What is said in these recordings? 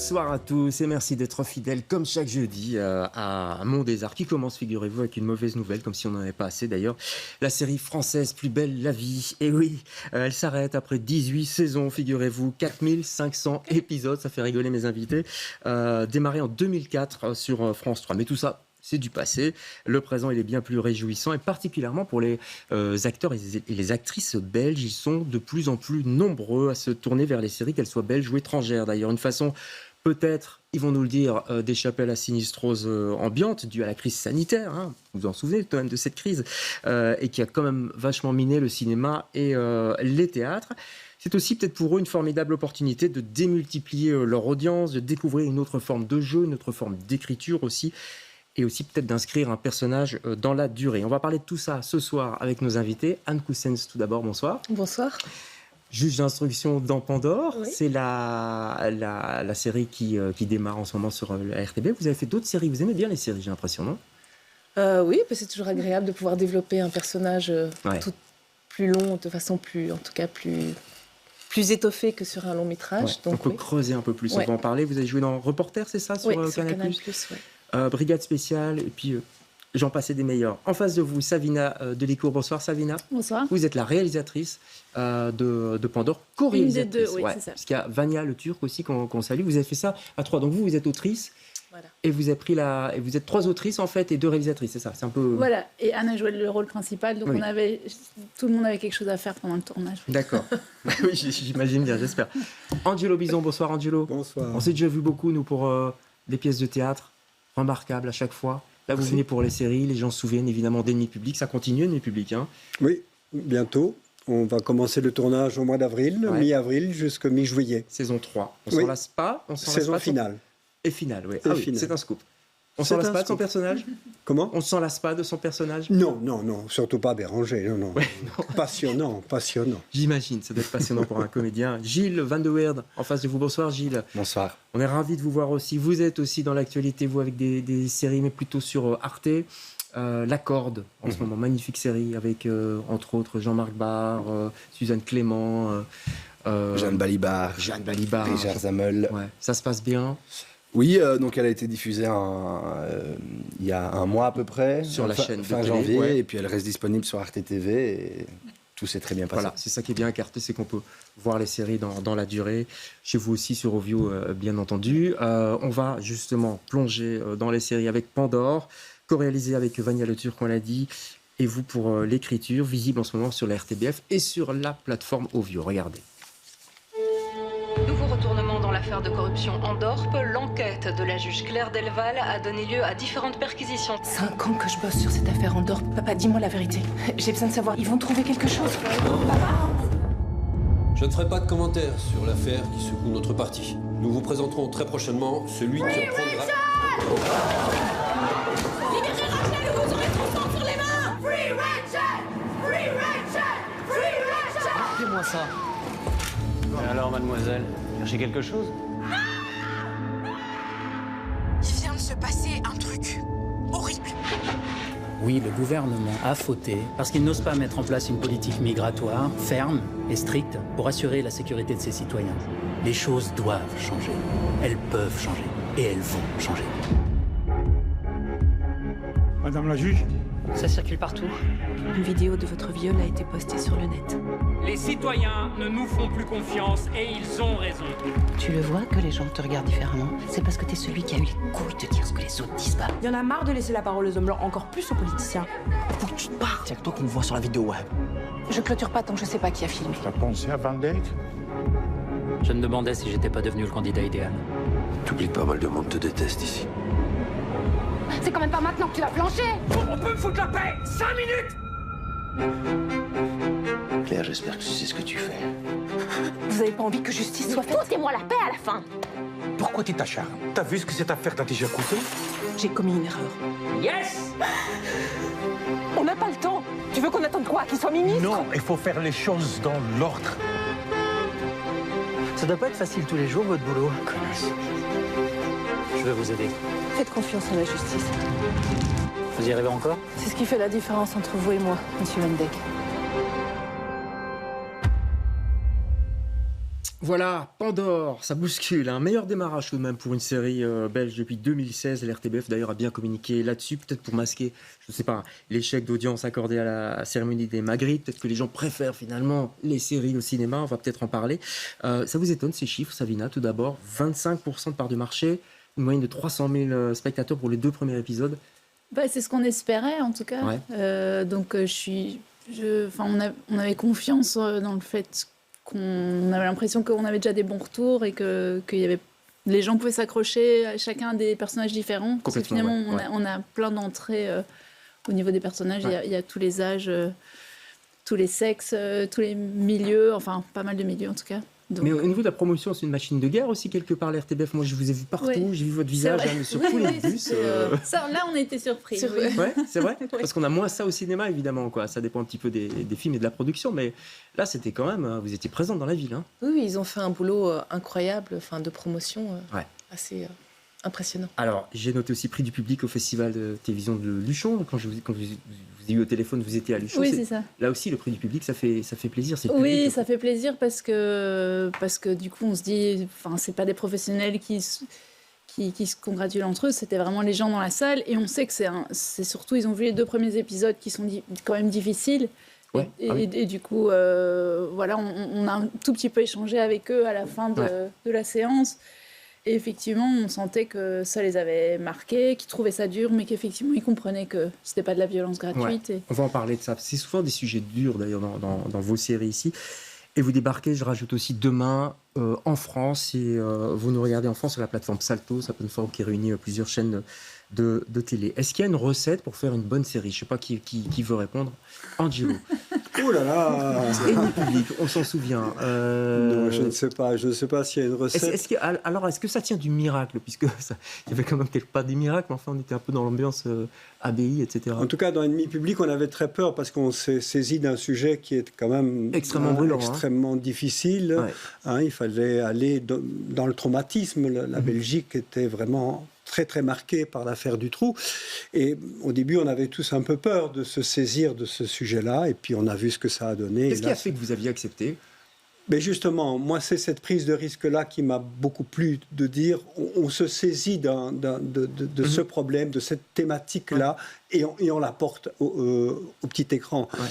Bonsoir à tous et merci d'être fidèles comme chaque jeudi à Mon Désart qui commence, figurez-vous, avec une mauvaise nouvelle, comme si on n'en avait pas assez d'ailleurs. La série française Plus belle la vie, et oui, elle s'arrête après 18 saisons, figurez-vous, 4500 épisodes, ça fait rigoler mes invités, démarré en 2004 sur France 3. Mais tout ça, c'est du passé. Le présent, il est bien plus réjouissant, et particulièrement pour les acteurs et les actrices belges. Ils sont de plus en plus nombreux à se tourner vers les séries, qu'elles soient belges ou étrangères. D'ailleurs, une façon, peut-être, ils vont nous le dire, d'échapper à la sinistrose ambiante due à la crise sanitaire. Hein. Vous vous en souvenez quand même de cette crise, et qui a quand même vachement miné le cinéma et les théâtres. C'est aussi peut-être pour eux une formidable opportunité de démultiplier leur audience, de découvrir une autre forme de jeu, une autre forme d'écriture aussi, et aussi peut-être d'inscrire un personnage dans la durée. On va parler de tout ça ce soir avec nos invités. Anne Coussens, tout d'abord, bonsoir. Bonsoir. Juge d'instruction dans Pandore, oui. C'est la série qui démarre en ce moment sur la RTB. Vous avez fait d'autres séries, vous aimez bien les séries, j'ai l'impression, non ? Oui, c'est toujours agréable de pouvoir développer un personnage tout plus long, de façon plus étoffée que sur un long métrage. Ouais, donc, on peut creuser un peu plus, on va en parler. Vous avez joué dans Reporter, c'est ça, sur Canal+. Brigade spéciale, et puis j'en passais des meilleurs. En face de vous, Savina Delicourt. Bonsoir Savina. Bonsoir. Vous êtes la réalisatrice de Pandore, co-réalisatrice. Une des deux, oui, c'est ça. Parce qu'il y a Vania Le Turc aussi qu'on salue. Vous avez fait ça à 3. Donc vous êtes autrice. Voilà. Et vous avez et vous êtes 3 autrices en fait et 2 réalisatrices, c'est ça. C'est un peu. Voilà. Et Anne a joué le rôle principal, donc oui. tout le monde avait quelque chose à faire pendant le tournage. D'accord. Oui, j'imagine bien, j'espère. Angelo Bison, bonsoir Angelo. Bonsoir. On s'est déjà vu beaucoup nous pour des pièces de théâtre remarquables à chaque fois. Là, vous venez pour les séries, les gens se souviennent évidemment d'Ennemi Public. Ça continue, Ennemi Public, hein ? Oui, bientôt. On va commencer le tournage au mois d'avril, mi-avril jusqu'à mi-juillet. Saison 3. On s'en lasse pas. Saison finale. Et finale, oui. Finale. C'est un scoop. On s'en lasse pas de son personnage ? Comment ? On s'en lasse pas de son personnage ? Non, surtout pas Béranger. Non. Ouais, non. Passionnant. J'imagine, ça doit être passionnant pour un comédien. Gilles Van de Weerd, en face de vous. Bonsoir Gilles. Bonsoir. On est ravis de vous voir aussi. Vous êtes aussi dans l'actualité, vous, avec des séries, mais plutôt sur Arte. La Corde, en ce moment, magnifique série, avec entre autres Jean-Marc Barr, Suzanne Clément, Jeanne Balibar, Richard Zamel. Ouais. Ça se passe bien. Oui, donc elle a été diffusée il y a un mois à peu près. Sur la chaîne de fin télé, janvier, et puis elle reste disponible sur Arte TV, et tout s'est très bien passé. Voilà, c'est ça qui est bien avec Arte, c'est qu'on peut voir les séries dans la durée. Chez vous aussi sur Ovio, bien entendu. On va justement plonger dans les séries avec Pandore, co-réalisé avec Vania Le Turc, on l'a dit, et vous pour l'écriture, visible en ce moment sur la RTBF et sur la plateforme Ovio. Regardez. Nouveau retournement dans l'affaire de corruption Andorpe. L'enquête de la juge Claire Delval a donné lieu à différentes perquisitions. 5 ans que je bosse sur cette affaire Andorpe. Papa, dis-moi la vérité. J'ai besoin de savoir. Ils vont trouver quelque chose. Papa ! Je ne ferai pas de commentaires sur l'affaire qui secoue notre parti. Nous vous présenterons très prochainement celui qui reprendra... Libérez Rachel ou vous aurez trop sang sur les mains. Free Rachel! Free Rachel! Free Rachel! Rappelez-moi ça. Et alors, mademoiselle, cherchez quelque chose ? Il vient de se passer un truc horrible. Oui, le gouvernement a fauté parce qu'il n'ose pas mettre en place une politique migratoire ferme et stricte pour assurer la sécurité de ses citoyens. Les choses doivent changer. Elles peuvent changer. Et elles vont changer. Madame la juge ? Ça circule partout. Une vidéo de votre viol a été postée sur le net. Les citoyens ne nous font plus confiance et ils ont raison. Tu le vois que les gens te regardent différemment ? C'est parce que t'es celui qui a eu les couilles de dire ce que les autres disent pas. Il y en a marre de laisser la parole aux hommes blancs, encore plus aux politiciens. Faut que tu te parles. C'est que toi qu'on voit sur la vidéo web. Je clôture pas tant que je sais pas qui a filmé. T'as pensé à Van Dijk ? Je me demandais si j'étais pas devenu le candidat idéal. T'oublies que pas mal de monde te déteste ici. C'est quand même pas maintenant que tu vas plancher. On peut me foutre la paix 5 minutes. Claire, j'espère que tu sais ce que tu fais. Vous avez pas envie que justice soit faite ? Foutez-moi la paix à la fin. Pourquoi tu t'acharnes ? T'as vu ce que cette affaire t'a déjà coûté ? J'ai commis une erreur. Yes. On n'a pas le temps. Tu veux qu'on attende quoi ? Qu'il soit ministre ? Non, il faut faire les choses dans l'ordre. Ça doit pas être facile tous les jours, votre boulot. Connasse. Je vais vous aider. Faites confiance en la justice. Vous y arrivez encore ? C'est ce qui fait la différence entre vous et moi, monsieur Van Dijk. Voilà, Pandore, ça bouscule. Un meilleur démarrage tout de même pour une série belge depuis 2016. L'RTBF d'ailleurs a bien communiqué là-dessus, peut-être pour masquer, je ne sais pas, l'échec d'audience accordé à la cérémonie des Magritte. Peut-être que les gens préfèrent finalement les séries au cinéma, on va peut-être en parler. Ça vous étonne ces chiffres, Savina, tout d'abord 25% de part de marché, une moyenne de 300 000 spectateurs pour les 2 premiers épisodes. C'est ce qu'on espérait en tout cas. Ouais. Donc on avait confiance dans le fait qu'on avait l'impression qu'on avait déjà des bons retours et que les gens pouvaient s'accrocher à chacun des personnages différents. Parce que finalement, on a plein d'entrées au niveau des personnages. Ouais. Il y a tous les âges, tous les sexes, tous les milieux, enfin pas mal de milieux en tout cas. Donc, mais au niveau de la promotion, c'est une machine de guerre aussi quelque part, la RTBF. Moi, je vous ai vu partout, j'ai vu votre visage sur tous les bus. Ça, là, on a été surpris. Ouais, c'est vrai. Parce qu'on a moins ça au cinéma, évidemment. Quoi. Ça dépend un petit peu des films et de la production. Mais là, c'était quand même... Vous étiez présente dans la ville. Hein. Oui, ils ont fait un boulot incroyable de promotion assez impressionnant. Alors, j'ai noté aussi prix du public au Festival de télévision de Luchon. Quand vous ai eu au téléphone, vous étiez à Luchon. Oui, c'est ça. Là aussi, le prix du public, ça fait plaisir. Oui, ça fait plaisir parce que du coup, on se dit, c'est pas des professionnels qui se congratulent entre eux, c'était vraiment les gens dans la salle. Et on sait que c'est surtout, ils ont vu les 2 premiers épisodes qui sont quand même difficiles. Ouais. Et du coup, on a un tout petit peu échangé avec eux à la fin de la séance. Et effectivement, on sentait que ça les avait marqués, qu'ils trouvaient ça dur, mais qu'effectivement, ils comprenaient que c'était pas de la violence gratuite. Ouais. On va en parler de ça. C'est souvent des sujets durs, d'ailleurs, dans vos séries ici. Et vous débarquez, je rajoute aussi, demain en France. Et vous nous regardez en France sur la plateforme Salto, sa plateforme qui réunit plusieurs chaînes de télé. Est-ce qu'il y a une recette pour faire une bonne série? Je ne sais pas qui veut répondre. Angelo. Oh là là. Ennemi public, on s'en souvient. Non, je ne sais pas. Je ne sais pas s'il y a une recette. Est-ce que ça tient du miracle? Puisque il y avait quand même pas des miracles, mais enfin, on était un peu dans l'ambiance ABI, etc. En tout cas, dans Ennemi public, on avait très peur parce qu'on s'est saisi d'un sujet qui est quand même extrêmement brûlant, extrêmement difficile. Ouais. Il fallait aller dans le traumatisme. La Belgique était vraiment très très marquée par l'affaire Dutroux. Et au début, on avait tous un peu peur de se saisir de ce sujet-là. Et puis, on a vu ce que ça a donné. Qu'est-ce qui a fait que vous aviez accepté? Mais justement, moi, c'est cette prise de risque-là qui m'a beaucoup plu, de dire on se saisit de ce problème, de cette thématique-là, et on la porte au petit écran. Ouais.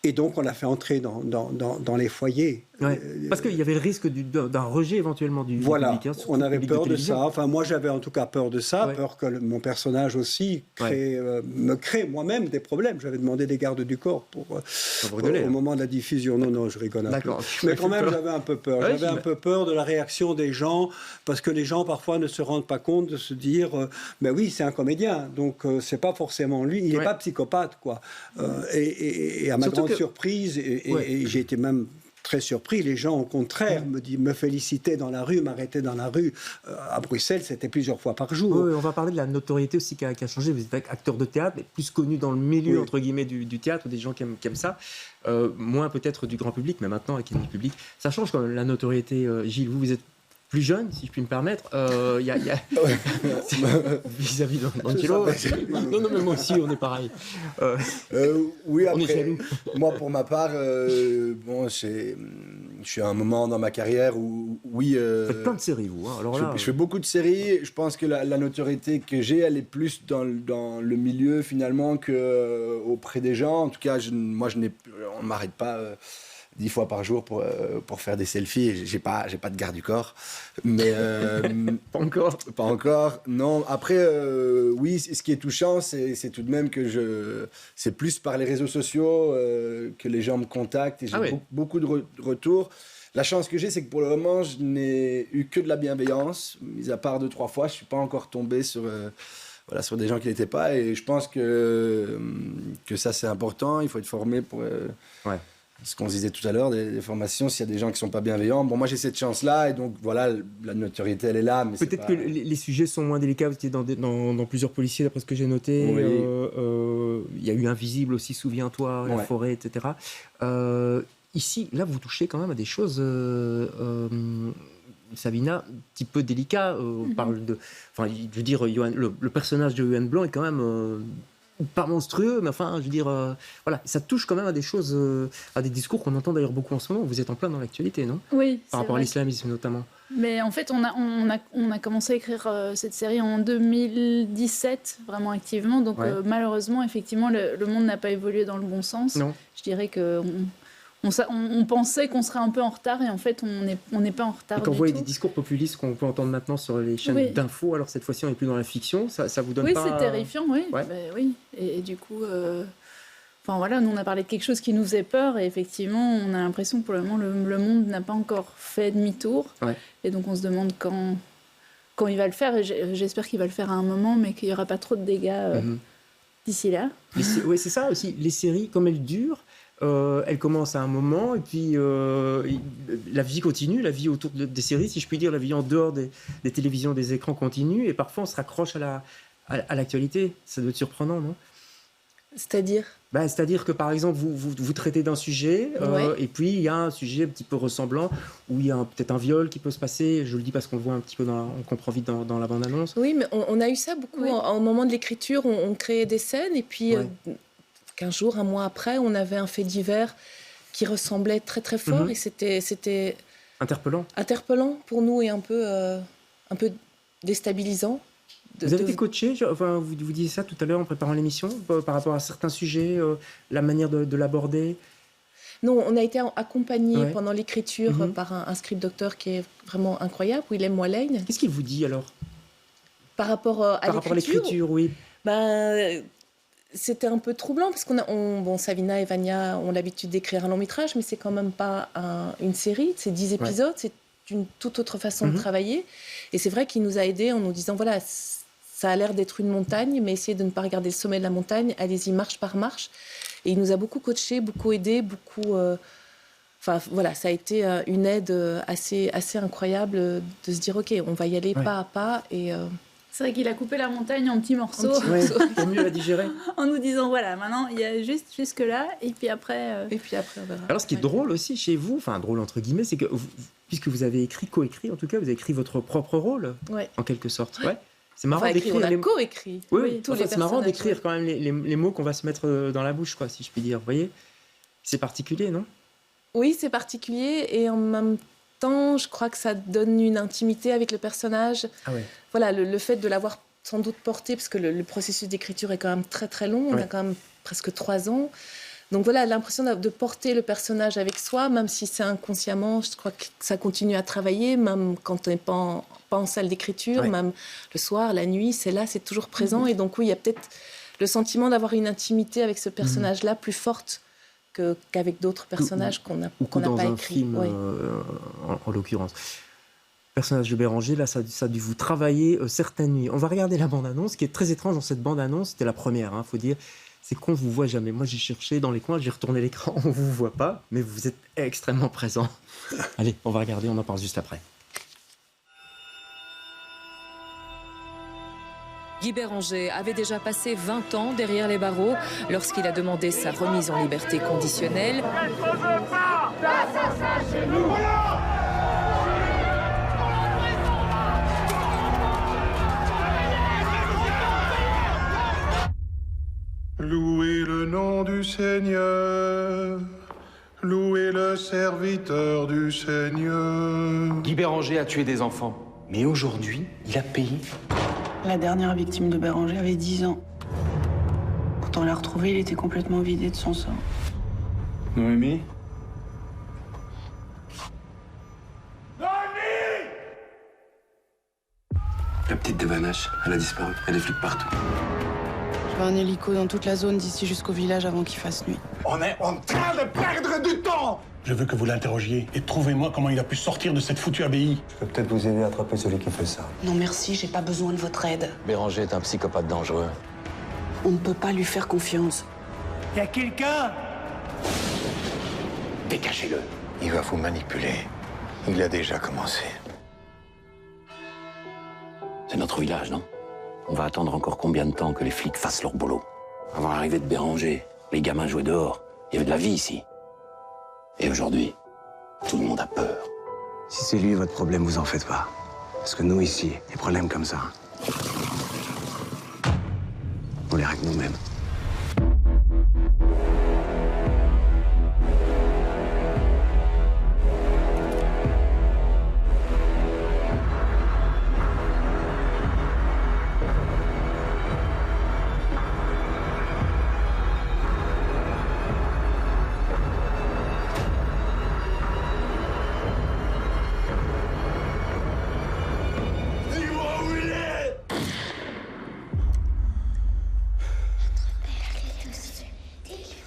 Et donc, on l'a fait entrer dans les foyers. Ouais. Parce qu'il y avait le risque d'un rejet éventuellement du public. Hein, on avait peur de ça. Enfin, moi, j'avais en tout cas peur de ça, peur que mon personnage aussi me crée moi-même des problèmes. J'avais demandé des gardes du corps au moment de la diffusion. Non, je rigole un peu. Mais quand même, j'avais un peu peur. J'avais un peu peur de la réaction des gens, parce que les gens, parfois, ne se rendent pas compte de se dire mais oui, c'est un comédien, donc c'est pas forcément lui. Il n'est pas psychopathe, quoi. Et à ma grande surprise, et j'ai été même très surpris, les gens au contraire me félicitaient dans la rue, m'arrêtaient dans la rue. À Bruxelles, c'était plusieurs fois par jour. Oui, on va parler de la notoriété aussi qui a changé. Vous êtes acteur de théâtre, mais plus connu dans le milieu entre guillemets du théâtre, des gens qui aiment ça. Moins peut-être du grand public, mais maintenant avec Ennemi public, ça change quand même la notoriété. Gilles, vous êtes plus jeune, si je puis me permettre, il y a vis-à-vis d'Angelo. Non, mais moi aussi, on est pareil. Oui, après, on est jaloux. Moi, pour ma part, je suis à un moment dans ma carrière où, vous faites plein de séries, vous. Hein. Alors là, je fais beaucoup de séries. Je pense que la notoriété que j'ai, elle est plus dans le milieu, finalement, qu'auprès des gens. En tout cas, on ne m'arrête pas 10 fois par jour pour faire des selfies. J'ai pas de garde du corps, mais pas encore. Non. Après, oui, ce qui est touchant, c'est tout de même que c'est plus par les réseaux sociaux que les gens me contactent et j'ai beaucoup de retours. La chance que j'ai, c'est que pour le moment, je n'ai eu que de la bienveillance, mis à part 2-3 fois. Je suis pas encore tombé sur des gens qui n'étaient pas, et je pense que ça c'est important. Il faut être formé pour ce qu'on se disait tout à l'heure, des formations, s'il y a des gens qui ne sont pas bienveillants. Bon, moi, j'ai cette chance-là, et donc, voilà, la notoriété, elle est là. Mais peut-être que les sujets sont moins délicats. Vous étiez dans plusieurs policiers, d'après ce que j'ai noté. Il y a eu Invisible aussi, souviens-toi, la forêt, etc. Ici, là, vous touchez quand même à des choses, Savina, un petit peu délicat. On parle de... Enfin, je veux dire, le personnage de Yoann Blanc est quand même... pas monstrueux, mais enfin, je veux dire, voilà, ça touche quand même à des choses, à des discours qu'on entend d'ailleurs beaucoup en ce moment. Vous êtes en plein dans l'actualité, non? Oui. Par rapport à l'islamisme notamment. Mais en fait, on a commencé à écrire cette série en 2017, vraiment activement. Donc malheureusement, effectivement, le monde n'a pas évolué dans le bon sens. Non. Je dirais que on pensait qu'on serait un peu en retard et en fait, on n'est pas en retard. Et quand vous voyez des discours populistes qu'on peut entendre maintenant sur les chaînes d'infos, alors cette fois-ci, on n'est plus dans la fiction, ça vous donne pas... Oui, c'est terrifiant, oui. Ouais. Oui. Et du coup... Enfin voilà, nous on a parlé de quelque chose qui nous faisait peur et effectivement on a l'impression que pour le moment le monde n'a pas encore fait demi-tour et donc on se demande quand il va le faire et j'espère qu'il va le faire à un moment mais qu'il n'y aura pas trop de dégâts d'ici là. Oui, c'est ça aussi, les séries comme elles durent, elles commencent à un moment et puis la vie continue, la vie autour des séries, si je puis dire, la vie en dehors des télévisions, des écrans continue et parfois on se raccroche à l'actualité, ça doit être surprenant, non? C'est-à-dire c'est-à-dire que, par exemple, vous traitez d'un sujet, et puis il y a un sujet un petit peu ressemblant, où il y a peut-être un viol qui peut se passer. Je le dis parce qu'on le voit un petit peu, on comprend vite dans la bande-annonce. Oui, mais on a eu ça beaucoup. Au moment de l'écriture, on créait des scènes, et puis 15 jours, un mois après, on avait un fait divers qui ressemblait très très fort, et c'était interpellant pour nous et un peu déstabilisant. Vous avez été coaché, enfin, vous disiez ça tout à l'heure en préparant l'émission, par rapport à certains sujets, la manière de l'aborder? Non, on a été accompagné pendant l'écriture par un script docteur qui est vraiment incroyable, Willem Wallène. Qu'est-ce qu'il vous dit alors? Par rapport à l'écriture, oui. C'était un peu troublant parce bon, Savina et Vania ont l'habitude d'écrire un long métrage, mais c'est quand même pas une série, c'est 10 épisodes, c'est une toute autre façon de travailler. Et c'est vrai qu'il nous a aidés en nous disant, voilà, ça a l'air d'être une montagne, mais essayez de ne pas regarder le sommet de la montagne, allez-y marche par marche. Et il nous a beaucoup coachés, beaucoup aidés, beaucoup... Enfin, voilà, ça a été une aide assez incroyable de se dire, OK, on va y aller pas à pas. Et, c'est vrai qu'il a coupé la montagne en petits morceaux. Pour mieux la digérer. En nous disant, voilà, maintenant, il y a juste jusque-là, et puis après, on verra. Alors, ce qui est drôle aussi chez vous, enfin, drôle entre guillemets, c'est que puisque vous avez coécrit, en tout cas, vous avez écrit votre propre rôle, en quelque sorte. Ouais. C'est marrant d'écrire. On a coécrit. Oui, c'est marrant d'écrire quand même les mots qu'on va se mettre dans la bouche, quoi, si je puis dire. Vous voyez, c'est particulier, non? Oui, c'est particulier, et en même temps, je crois que ça donne une intimité avec le personnage. Voilà, le fait de l'avoir sans doute porté, parce que le processus d'écriture est quand même très très long, on a quand même presque 3 ans. Donc voilà, l'impression de porter le personnage avec soi, même si c'est inconsciemment, je crois que ça continue à travailler, même quand on n'est pas en salle d'écriture, même le soir, la nuit, c'est là, c'est toujours présent. Et donc oui, il y a peut-être le sentiment d'avoir une intimité avec ce personnage-là plus forte qu'avec d'autres personnages qu'on n'a pas écrits. Film, en l'occurrence. Le personnage de Béranger, là, ça a dû vous travailler certaines nuits. On va regarder la bande-annonce. Ce qui est très étrange dans cette bande-annonce, c'était la première, faut dire, c'est qu'on ne vous voit jamais. Moi, j'ai cherché dans les coins, j'ai retourné l'écran, on ne vous voit pas, mais vous êtes extrêmement présent. Allez, on va regarder, on en parle juste après. Guy Béranger avait déjà passé 20 ans derrière les barreaux lorsqu'il a demandé sa remise en liberté conditionnelle. Louez le nom du Seigneur, louez le serviteur du Seigneur. Guy Béranger a tué des enfants, mais aujourd'hui, il a payé. La dernière victime de Béranger avait 10 ans. Quand on l'a retrouvé, il était complètement vidé de son sang. Noémie ? La petite Devanache, elle a disparu. Elle est flics partout. Je veux un hélico dans toute la zone d'ici jusqu'au village avant qu'il fasse nuit. On est en train de perdre du temps! Je veux que vous l'interrogiez et trouvez-moi comment il a pu sortir de cette foutue abbaye. Je peux peut-être vous aider à attraper celui qui fait ça. Non merci, j'ai pas besoin de votre aide. Béranger est un psychopathe dangereux. On ne peut pas lui faire confiance. Y a quelqu'un? Dégagez-le. Il va vous manipuler. Il a déjà commencé. C'est notre village, non? On va attendre encore combien de temps que les flics fassent leur boulot? Avant l'arrivée de Béranger, les gamins jouaient dehors. Il y avait de la vie ici. Et aujourd'hui, tout le monde a peur. Si c'est lui votre problème, vous en faites pas. Parce que nous, ici, des problèmes comme ça, on les règle nous-mêmes.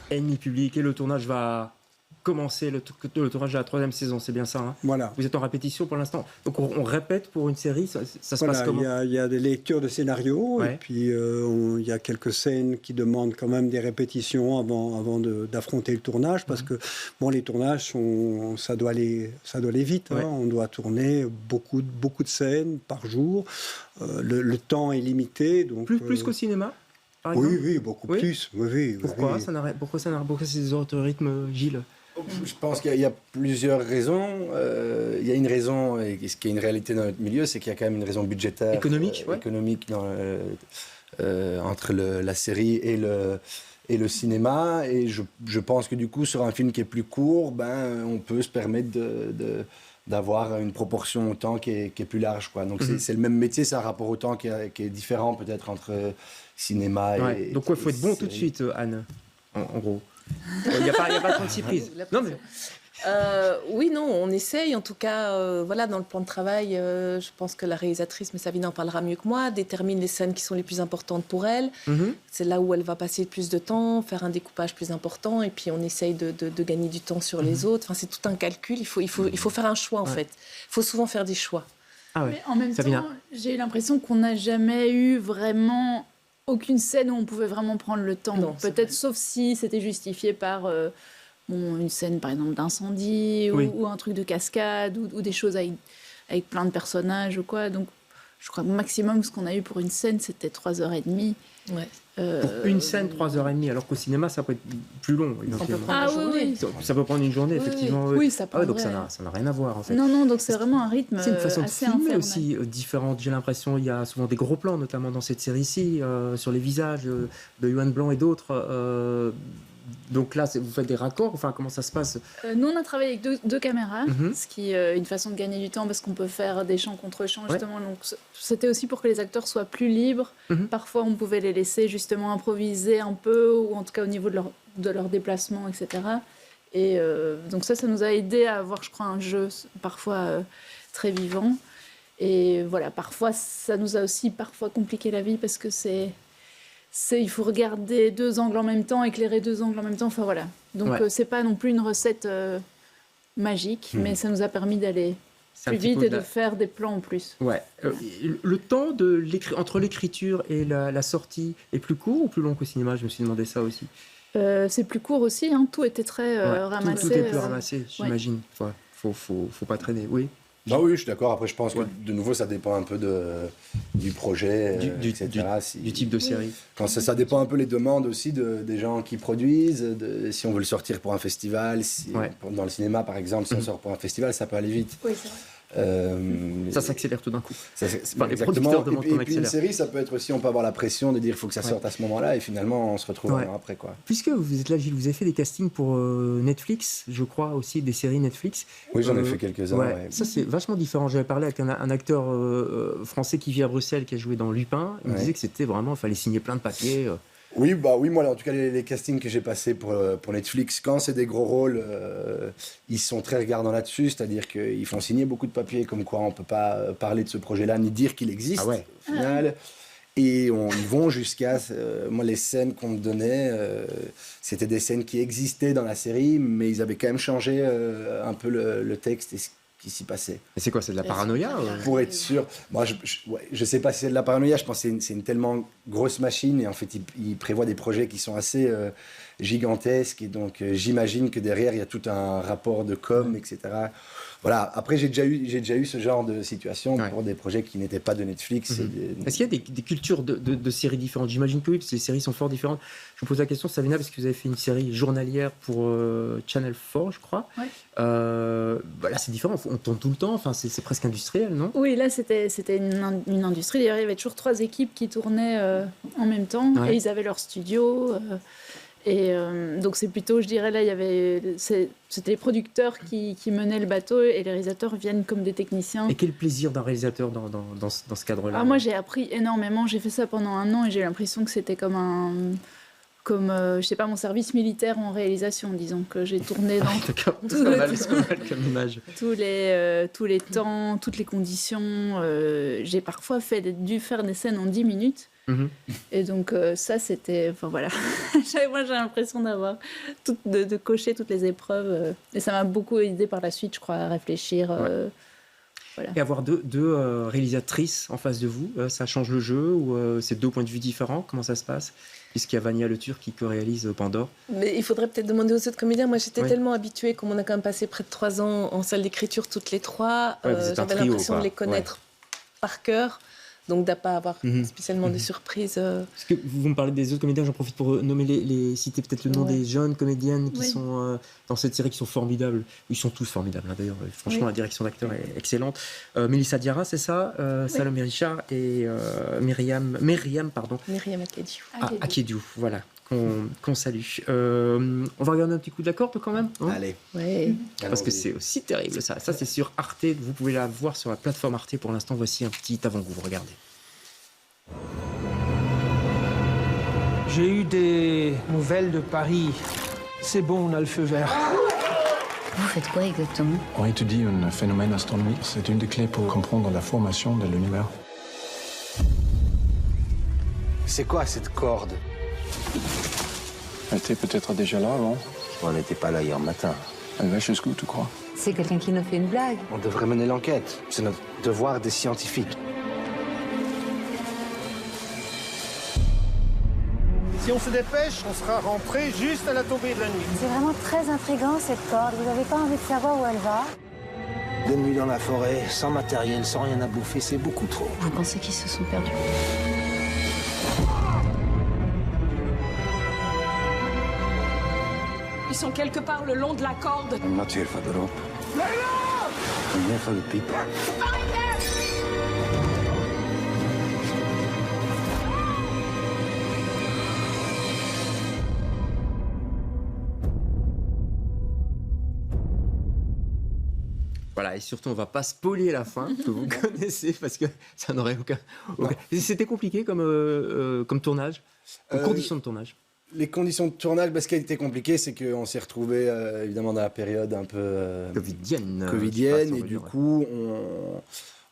Ennemi public, et le tournage va commencer, le tournage de la 3e saison, c'est bien ça, hein? Voilà. Vous êtes en répétition pour l'instant, donc on répète pour une série, ça se passe comment? Il y a des lectures de scénarios, et puis il y a quelques scènes qui demandent quand même des répétitions avant d'affronter le tournage, parce que bon, les tournages, ça doit aller vite, hein. On doit tourner beaucoup de scènes par jour, le temps est limité. Donc, plus qu'au cinéma? Oui, beaucoup plus. Oui, pourquoi ces autres rythmes, Gilles? Je pense qu'il y a plusieurs raisons. Il y a une raison, et ce qui est une réalité dans notre milieu, c'est qu'il y a quand même une raison budgétaire, économique entre la série et le cinéma. Et je pense que du coup, sur un film qui est plus court, on peut se permettre d'avoir une proportion au temps qui est plus large, quoi. Donc c'est le même métier, c'est un rapport au temps qui est différent peut-être entre cinéma et... Donc il faut être bon tout de suite, Anne, en gros. Il n'y a pas trop de surprise. Non, mais... oui, non, on essaye. En tout cas, voilà, dans le plan de travail, je pense que la réalisatrice, mais Savine en parlera mieux que moi, détermine les scènes qui sont les plus importantes pour elle. C'est là où elle va passer le plus de temps, faire un découpage plus important, et puis on essaye de gagner du temps sur les autres. Enfin, c'est tout un calcul. Il faut faire un choix, en fait. Il faut souvent faire des choix. Mais en même temps, j'ai eu l'impression qu'on n'a jamais eu vraiment aucune scène où on pouvait vraiment prendre le temps. Peut-être sauf si c'était justifié par une scène, par exemple, d'incendie ou un truc de cascade ou des choses avec plein de personnages ou quoi. Donc, je crois que maximum, ce qu'on a eu pour une scène, c'était 3h30. Ouais. Pour une scène, 3h30, alors qu'au cinéma, ça peut être plus long. Ça peut prendre une journée, effectivement. Oui, ça peut. Donc ça n'a rien à voir, en fait. Non, donc c'est vraiment un rythme assez infernal. C'est une façon de filmer aussi différente. J'ai l'impression, il y a souvent des gros plans, notamment dans cette série-ci, sur les visages de Yoann Blanc et d'autres. Donc là, vous faites des raccords, enfin, comment ça se passe? Nous, on a travaillé avec deux caméras, ce qui est une façon de gagner du temps parce qu'on peut faire des champs contre champs, justement. Donc, c'était aussi pour que les acteurs soient plus libres. Parfois, on pouvait les laisser justement improviser un peu, ou en tout cas au niveau de leur déplacement, etc. Et donc ça nous a aidé à avoir, je crois, un jeu parfois très vivant. Et voilà, parfois, ça nous a aussi compliqué la vie parce que il faut regarder 2 angles en même temps, éclairer 2 angles en même temps. Enfin voilà. Donc c'est pas non plus une recette magique, mais ça nous a permis d'aller plus vite et de faire des plans en plus. Ouais. Le temps entre l'écriture et la sortie est plus court ou plus long qu'au cinéma? Je me suis demandé ça aussi. C'est plus court aussi. Hein. Tout était très ramassé. Tout est plus ramassé, j'imagine. Faut pas traîner. Oui. Bah oui, je suis d'accord. Après, je pense que de nouveau, ça dépend un peu du projet, etc. Du type de série. Quand ça dépend un peu les demandes aussi des gens qui produisent. Si on veut le sortir pour un festival, dans le cinéma par exemple, si on sort pour un festival, ça peut aller vite. Oui, c'est vrai. Ça s'accélère tout d'un coup. Exactement. Et puis une série, ça peut être aussi, on peut avoir la pression de dire il faut que ça sorte à ce moment-là, et finalement on se retrouve un an après, quoi. Puisque vous êtes là, Gilles, vous avez fait des castings pour Netflix, je crois aussi, des séries Netflix. Oui, j'en ai fait quelques-uns. Ça c'est vachement différent. J'avais parlé avec un acteur français qui vit à Bruxelles, qui a joué dans Lupin. Il me disait que c'était vraiment, il fallait signer plein de papiers. Oui, moi, en tout cas, les castings que j'ai passés pour Netflix, quand c'est des gros rôles, ils sont très regardants là-dessus, c'est-à-dire qu'ils font signer beaucoup de papiers, comme quoi on ne peut pas parler de ce projet-là, ni dire qu'il existe, au final. Et ils vont jusqu'à... moi, les scènes qu'on me donnait, c'était des scènes qui existaient dans la série, mais ils avaient quand même changé un peu le texte et ce qui s'y passait. Mais c'est quoi, c'est de la paranoïa Pour être sûr. Moi, je sais pas si c'est de la paranoïa, je pense que c'est une tellement grosse machine, et en fait, ils prévoient des projets qui sont assez gigantesques, et donc j'imagine que derrière, il y a tout un rapport de com, etc. Voilà. Après, j'ai déjà eu ce genre de situation pour des projets qui n'étaient pas de Netflix. Est-ce qu'il y a des cultures de séries différentes? J'imagine que oui, parce que les séries sont fort différentes. Je vous pose la question, Savina, parce que vous avez fait une série journalière pour Channel 4, je crois. Ouais. Là, c'est différent. On tourne tout le temps. Enfin, c'est presque industriel, non? Oui, là, c'était une industrie. D'ailleurs, il y avait toujours 3 équipes qui tournaient en même temps. Et ils avaient leur studio. Et donc c'est plutôt, je dirais, là, c'était les producteurs qui menaient le bateau et les réalisateurs viennent comme des techniciens. Et quel plaisir d'un réalisateur dans ce cadre-là? Moi, j'ai appris énormément. J'ai fait ça pendant 1 an et j'ai l'impression que c'était comme je sais pas, mon service militaire en réalisation, disons, que j'ai tourné dans c'est pas mal comme image. tous les temps, toutes les conditions. J'ai parfois dû faire des scènes en 10 minutes. Et donc ça, c'était... Enfin voilà, moi j'ai l'impression d'avoir de cocher toutes les épreuves. Et ça m'a beaucoup aidé par la suite, je crois, à réfléchir. Voilà. Et avoir deux réalisatrices en face de vous, ça change le jeu ou c'est 2 points de vue différents? Comment ça se passe? Puisqu'il y a Vania Le Turc qui co-réalise Pandore. Mais il faudrait peut-être demander aux autres comédiens. Moi, j'étais tellement habituée, comme on a quand même passé près de 3 ans en salle d'écriture toutes les 3, j'avais l'impression de les connaître par cœur. Donc, de ne pas avoir spécialement de surprises. Parce que vous me parlez des autres comédiens, j'en profite pour nommer citer peut-être le nom des jeunes comédiennes qui sont dans cette série, qui sont formidables. Ils sont tous formidables, d'ailleurs. Franchement, la direction d'acteur est excellente. Mélissa Diarra, c'est ça, Salomé Richard et Myriam Akédiou, voilà, qu'on salue. On va regarder un petit coup d'accord quand même, hein? Allez. Parce que c'est aussi terrible, ça. Ça, c'est sur Arte. Vous pouvez la voir sur la plateforme Arte pour l'instant. Voici un petit avant-goût. Regardez. J'ai eu des nouvelles de Paris. C'est bon, on a le feu vert. Vous faites quoi exactement? On étudie un phénomène astronomique. C'est une des clés pour comprendre la formation de l'univers. C'est quoi cette corde? Elle était peut-être déjà là avant. On n'était pas là hier matin. Elle va jusqu'où, tu crois? C'est quelqu'un qui nous fait une blague. On devrait mener l'enquête. C'est notre devoir des scientifiques. Si on se dépêche, on sera rentré juste à la tombée de la nuit. C'est vraiment très intriguant cette corde. Vous n'avez pas envie de savoir où elle va? 2 nuits dans la forêt, sans matériel, sans rien à bouffer, c'est beaucoup trop. Vous pensez qu'ils se sont perdus? Ils sont quelque part le long de la corde. I'm not here for the rope. I'm here for the people. Voilà, et surtout, on ne va pas spoiler la fin, que vous connaissez, parce que ça n'aurait aucun... C'était compliqué comme tournage, comme conditions de tournage. Les conditions de tournage, ce qui a été compliqué, c'est qu'on s'est retrouvés évidemment dans la période un peu covidienne et du coup,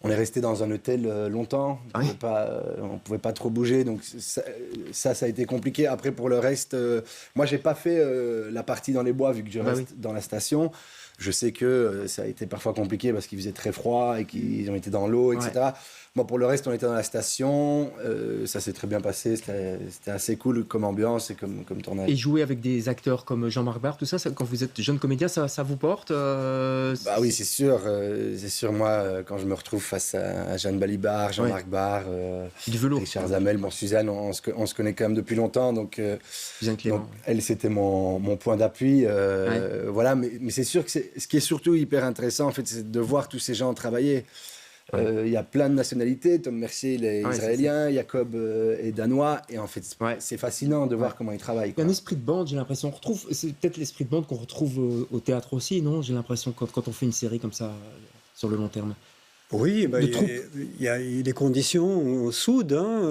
on est resté dans un hôtel longtemps. On ne pouvait pas trop bouger, donc ça a été compliqué. Après, pour le reste, moi, j'ai pas fait la partie dans les bois vu que je reste dans la station. Je sais que ça a été parfois compliqué parce qu'il faisait très froid et qu'ils ont été dans l'eau, etc. Moi, pour le reste, on était dans la station. Ça s'est très bien passé. C'était assez cool comme ambiance et comme tournage. Et jouer avec des acteurs comme Jean-Marc Barr, tout ça, quand vous êtes jeune comédien, ça vous porte Bah oui, c'est sûr. C'est sûr, moi, quand je me retrouve face à Jeanne Balibar, Jean-Marc Barr, Richard Zamel, Suzanne, on se connaît quand même depuis longtemps. Donc elle, c'était mon point d'appui. Voilà, mais c'est sûr que ce qui est surtout hyper intéressant, en fait, c'est de voir tous ces gens travailler. Il y a plein de nationalités. Tom Mercier, il est israélien, Jacob est danois. Et en fait, c'est fascinant de voir comment ils travaillent. Il y a un esprit de bande, j'ai l'impression. C'est peut-être l'esprit de bande qu'on retrouve au théâtre aussi, non? J'ai l'impression quand on fait une série comme ça, sur le long terme. Oui, il y a des conditions soudent.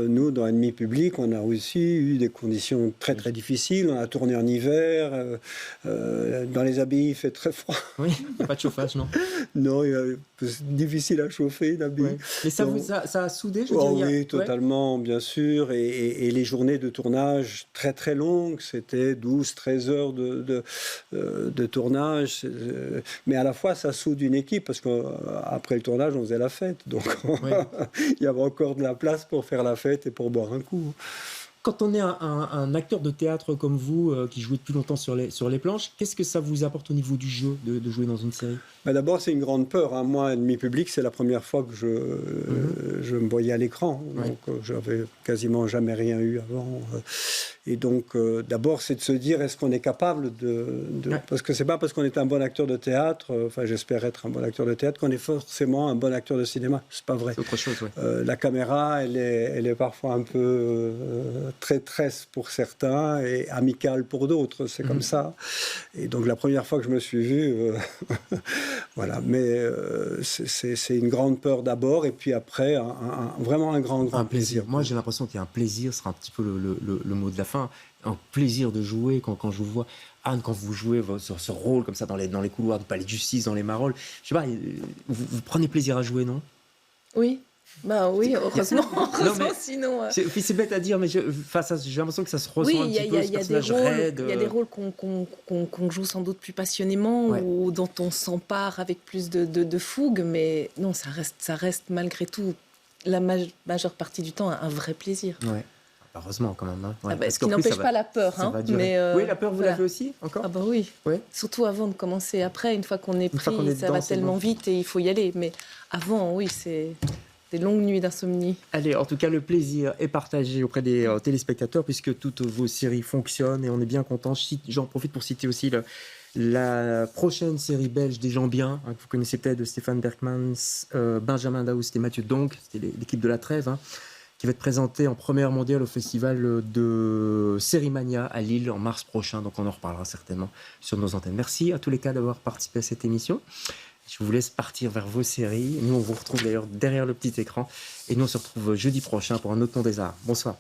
Nous, dans Ennemi Public, on a aussi eu des conditions très très difficiles. On a tourné en hiver. Dans les abbayes, il fait très froid. Oui, il n'y a pas de chauffage, non? Non, c'est difficile à chauffer, l'abbaye. Ouais. Mais ça a soudé, je veux dire. Oui, totalement, bien sûr. Et les journées de tournage très très longues, c'était 12-13 heures de tournage. Mais à la fois, ça soude une équipe, parce qu'après le tournage, on faisait la fête. Donc, il y avait encore de la place pour faire la fête et pour boire un coup. Quand on est un acteur de théâtre comme vous, qui jouez depuis longtemps sur les planches, qu'est-ce que ça vous apporte au niveau du jeu, de jouer dans une série? D'abord, c'est une grande peur. Moi, Ennemi Public, c'est la première fois que je me voyais à l'écran. Donc, j'avais quasiment jamais rien eu avant. Et donc, d'abord, c'est de se dire, est-ce qu'on est capable parce que c'est pas parce qu'on est un bon acteur de théâtre, enfin, j'espère être un bon acteur de théâtre, qu'on est forcément un bon acteur de cinéma. C'est pas vrai. C'est autre chose, la caméra, elle est parfois un peu traîtresse pour certains et amicale pour d'autres. C'est comme ça. Et donc, la première fois que je me suis vu, voilà. Mais c'est une grande peur d'abord, et puis après, vraiment un grand plaisir. Moi, j'ai l'impression qu'il y a un plaisir, ce sera un petit peu le mot de la fin, un plaisir de jouer quand je vous vois. Anne, quand vous jouez ce rôle comme ça dans les couloirs du Palais de Justice, dans les Marolles, je sais pas, vous prenez plaisir à jouer, non? Oui. Bah oui, heureusement. Sinon. C'est bête à dire, mais j'ai l'impression que ça se ressent un petit peu, ce personnage raide. Il y a des rôles qu'on joue sans doute plus passionnément ou dont on s'empare avec plus de fougue, mais non, ça reste malgré tout la majeure partie du temps un vrai plaisir. Ouais. Heureusement quand même. Hein. Ce qui n'empêche pas la peur. Mais oui, la peur, vous l'avez aussi encore? Ah bah oui. Surtout avant de commencer. Après, une fois qu'on est pris, ça va tellement vite et il faut y aller. Mais avant, oui, c'est des longues nuits d'insomnie. Allez, en tout cas, le plaisir est partagé auprès des téléspectateurs puisque toutes vos séries fonctionnent et on est bien contents. J'en profite pour citer aussi la prochaine série belge des gens bien, que vous connaissez peut-être, de Stéphane Berkmans, Benjamin Daoust et Mathieu Donk, c'était l'équipe de La Trêve, qui va être présentée en première mondiale au festival de Sérimania à Lille en mars prochain. Donc on en reparlera certainement sur nos antennes. Merci à tous les cas d'avoir participé à cette émission. Je vous laisse partir vers vos séries. Nous, on vous retrouve d'ailleurs derrière le petit écran. Et nous, on se retrouve jeudi prochain pour un autre Nom des Arts. Bonsoir.